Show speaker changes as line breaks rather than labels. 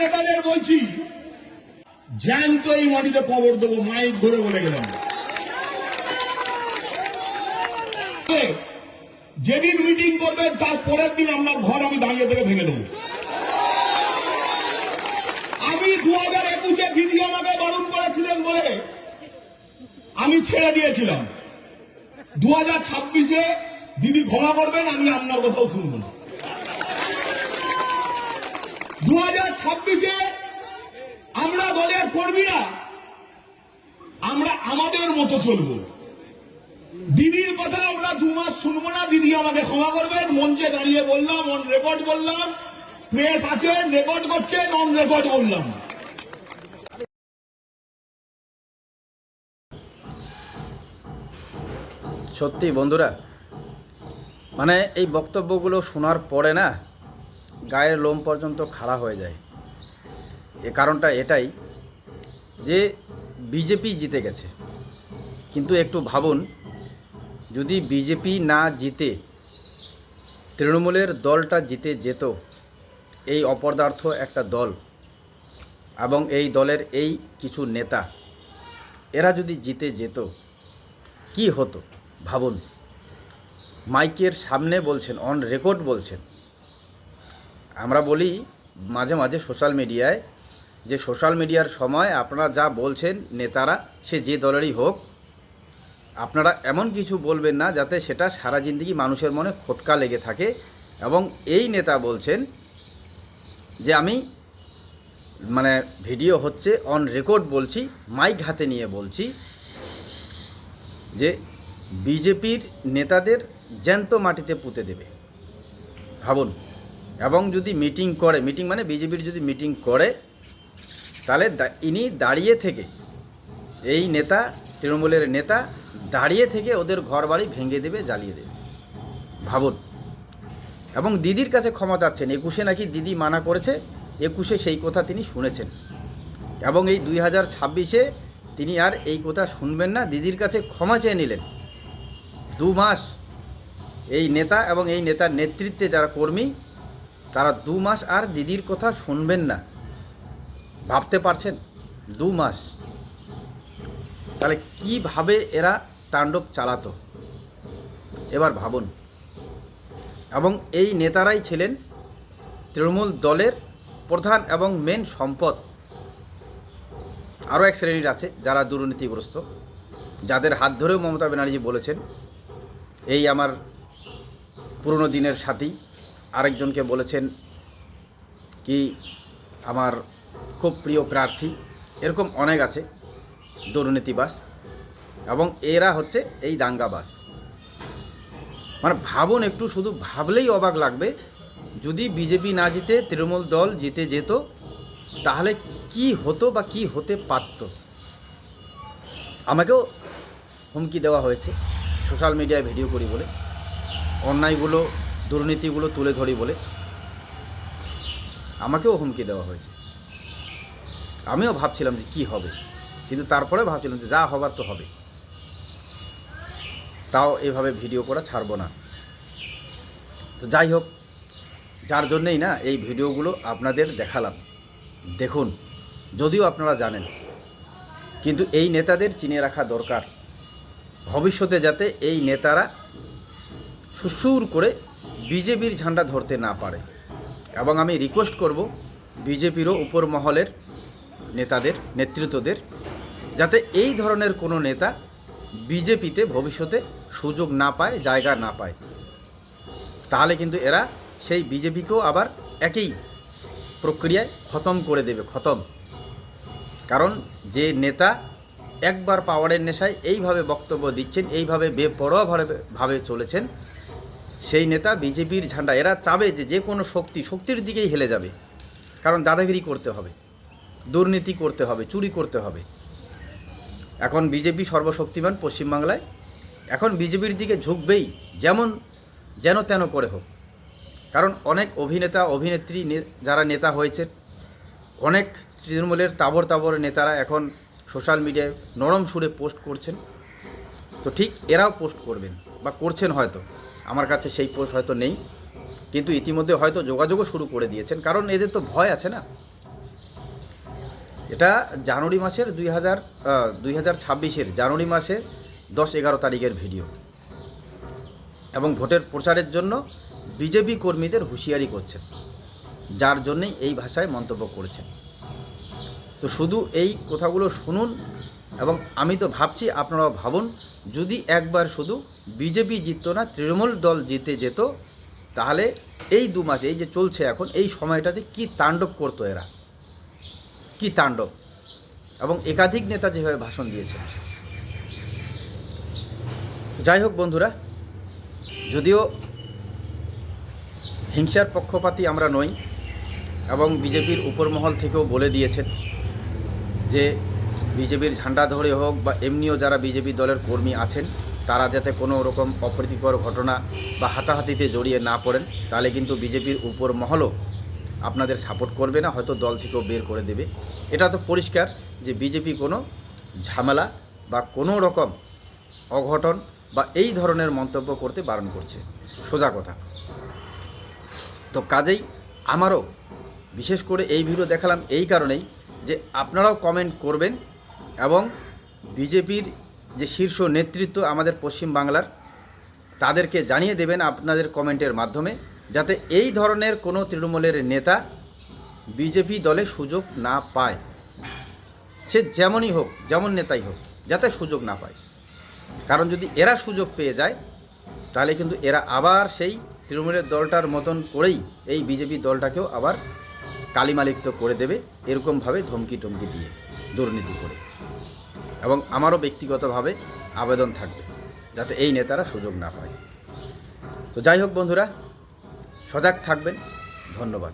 নেতাদের বলছি, জ্যান্ত এই মাটিতে কবর দেবো, মাইক ধরে বলে গেলাম। যেদিন মিটিং করবেন তার পরের দিন আপনার ঘর আমি দাঁড়িয়ে থেকে ভেঙে দেবো। আমি 2021-এ দিদি আমাকে বারণ করেছিলেন বলে আমি ছেড়ে দিয়েছিলাম। 2026-এ দিদি ক্ষমা করবেন, আমি আপনার কথাও শুনব না। 2026-এ আমরা দলের কর্মীরা আমরা আমাদের মতো চলব। দিদির কথা আমরা 2 মাস শুনবো না। দিদি আমাকে ক্ষমা করবেন, মঞ্চে দাঁড়িয়ে বললাম, অন রেকর্ড বললাম, প্রেস আছে রেকর্ড করছেন, অন রেকর্ড বললাম।
সত্যি বন্ধুরা, মানে এই বক্তব্যগুলো শোনার পরে না গায়ের লোম পর্যন্ত খাড়া হয়ে যায়। এ কারণটা এটাই যে বিজেপি জিতে গেছে, কিন্তু একটু ভাবুন, যদি বিজেপি না জিতে তৃণমূলের দলটা জিতে যেত, এই অপদার্থ একটা দল এবং এই দলের এই কিছু নেতা, এরা যদি জিতে যেত কি হতো ভাবুন। মাইকের সামনে বলছেন, অন রেকর্ড বলছেন। আমরা বলি মাঝে মাঝে সোশ্যাল মিডিয়ায় যে সোশ্যাল মিডিয়ার সময় আপনারা যা বলছেন নেতারা, সে যে দলেরই হোক, আপনারা এমন কিছু বলবেন না যাতে সেটা সারা জিন্দগি মানুষের মনে খটকা লেগে থাকে। এবং এই নেতা বলছেন যে আমি মানে ভিডিও হচ্ছে, অন রেকর্ড বলছি, মাইক হাতে নিয়ে বলছি যে বিজেপির নেতাদের জ্যান্ত মাটিতে পুঁতে দেবে। ভাবুন। এবং যদি মিটিং করে, মিটিং মানে বিজেপির যদি মিটিং করে, তাহলে ইনি দাঁড়িয়ে থেকে, এই নেতা তৃণমূলের নেতা দাঁড়িয়ে থেকে ওদের ঘর বাড়ি ভেঙে দেবে, জ্বালিয়ে দেবে। ভাবুন। এবং দিদির কাছে ক্ষমা চাচ্ছেন। 21-এ নাকি দিদি মানা করেছে, 21-এ সেই কথা তিনি শুনেছেন। এবং এই 2026-এ তিনি আর এই কথা শুনবেন না, দিদির কাছে ক্ষমা চেয়ে নিলেন। 2 মাস এই নেতা এবং এই নেতার নেতৃত্বে যারা কর্মী, তারা 2 মাস আর দিদির কথা শুনবেন না। ভাবতে পারছেন? 2 মাস। তাহলে কিভাবে এরা তাণ্ডব চালাতো এবার ভাবুন। এবং এই নেতারাই ছিলেন তৃণমূল দলের প্রধান এবং মেন সম্পদ। আরও এক শ্রেণীর আছে যারা দুর্নীতিগ্রস্ত, যাদের হাত ধরেও মমতা ব্যানার্জি বলেছেন, এই আমার পুরনো দিনের সাথী। আরেকজনকে বলেছেন কি আমার খুব প্রিয় প্রার্থী। এরকম অনেক আছে দুর্নীতিবাস, এবং এরা হচ্ছে এই দাঙ্গাবাস। মানে ভাবুন একটু, শুধু ভাবলেই অবাক লাগবে, যদি বিজেপি না জিতে তৃণমূল দল জিতে যেত তাহলে কি হতো বা কি হতে পারত। আমাকেও হুমকি দেওয়া হয়েছে সোশ্যাল মিডিয়ায় ভিডিও করি বলে, অন্যায়গুলো দুর্নীতিগুলো তুলে ধরি বলে আমাকেও হুমকি দেওয়া হয়েছে। আমিও ভাবছিলাম যে কী হবে, কিন্তু তারপরে ভাবছিলাম যে যা হবার তো হবে, তাও এভাবে ভিডিও করা ছাড়বো না। তো যাই হোক, যার জন্যেই না এই ভিডিওগুলো আপনাদের দেখালাম। দেখুন, যদিও আপনারা জানেন, কিন্তু এই নেতাদের চিনে রাখা দরকার, ভবিষ্যতে যাতে এই নেতারা সুসুর করে বিজেপির ঝান্ডা ধরতে না পারে। এবং আমি রিকোয়েস্ট করব বিজেপিরও উপর মহলের নেতাদের, নেতৃত্বদের, যাতে এই ধরনের কোনো নেতা বিজেপিতে ভবিষ্যতে সুযোগ না পায়, জায়গা না পায়। তাহলে কিন্তু এরা সেই বিজেপিকেও আবার একই প্রক্রিয়ায় খতম করে দেবে, খতম। কারণ যে নেতা একবার পাওয়ারের নেশায় এইভাবে বক্তব্য দিচ্ছেন, এইভাবে বেপরোয়াভাবে চলেছেন, সেই নেতা বিজেপির ঝান্ডা, এরা চাবে যে কোনো শক্তির দিকেই হেলে যাবে। কারণ দাদাগিরি করতে হবে, দুর্নীতি করতে হবে, চুরি করতে হবে। এখন বিজেপি সর্বশক্তিমান পশ্চিমবাংলায়, এখন বিজেপির দিকে ঝুঁকবেই, যেন তেন করে হোক। কারণ অনেক অভিনেতা অভিনেত্রী যারা নেতা হয়েছে, অনেক তৃণমূলের তাবর নেতারা এখন সোশ্যাল মিডিয়ায় নরম সুরে পোস্ট করছেন। তো ঠিক এরাও পোস্ট করবেন বা করছেন হয়তো, আমার কাছে সেই পোস্ট হয়তো নেই, কিন্তু ইতিমধ্যে হয়তো যোগাযোগও শুরু করে দিয়েছেন। কারণ এদের তো ভয় আছে না, এটা জানুয়ারি মাসের 2026-এর জানুয়ারি মাসে 10-11 তারিখের ভিডিও, এবং ভোটের প্রচারের জন্য বিজেপি কর্মীদের হুঁশিয়ারি করছেন, যার জন্যেই এই ভাষায় মন্তব্য করেছেন। তো শুধু এই কথাগুলো শুনুন, এবং আমি তো ভাবছি আপনারাও ভাবুন, যদি একবার শুধু বিজেপি জিতত না, তৃণমূল দল জিতে যেত, তাহলে এই 2 মাস, এই যে চলছে এখন, এই সময়টাতে কি তাণ্ডব করতো এরা, কি তাণ্ডব। এবং একাধিক নেতা যেভাবে ভাষণ দিয়েছে। যাই হোক বন্ধুরা, যদিও হিংসার পক্ষপাতী আমরা নই, এবং বিজেপির উপরমহল থেকেও বলে দিয়েছেন যে বিজেপির ঝান্ডা ধরে হোক বা এমনিও যারা বিজেপি দলের কর্মী আছেন, তারা যাতে কোনো রকম অপ্রীতিকর ঘটনা বা হাতাহাতিতে জড়িয়ে না পড়েন, তাহলে কিন্তু বিজেপির উপরমহলও আপনাদের সাপোর্ট করবে না, হয়তো দল থেকেও বের করে দেবে। এটা তো পরিষ্কার যে বিজেপি কোনো ঝামেলা বা কোনো রকম অঘটন বা এই ধরনের মন্তব্য করতে বারণ করছে, সোজা কথা। তো কাজেই আমারও বিশেষ করে এই ভিডিও দেখালাম এই কারণেই যে আপনারাও কমেন্ট করবেন, এবং বিজেপির যে শীর্ষ নেতৃত্ব আমাদের পশ্চিম বাংলার, তাদেরকে জানিয়ে দেবেন আপনাদের কমেন্টের মাধ্যমে, যাতে এই ধরনের কোনো তৃণমূলের নেতা বিজেপি দলে সুযোগ না পায়, সে যেমনই হোক, যেমন নেতাই হোক, যাতে সুযোগ না পায়। কারণ যদি এরা সুযোগ পেয়ে যায়, তাহলে কিন্তু এরা আবার সেই তৃণমূলের দলটার মতন করেই এই বিজেপি দলটাকেও আবার কালিমালিপ্ত করে দেবে, এরকমভাবে ধমকি টমকি দিয়ে, দুর্নীতি করে। এবং আমারও ব্যক্তিগতভাবে আবেদন থাকবে যাতে এই নেতারা সুযোগ না পায়। তো যাই হোক বন্ধুরা, সজাগ থাকবেন। ধন্যবাদ।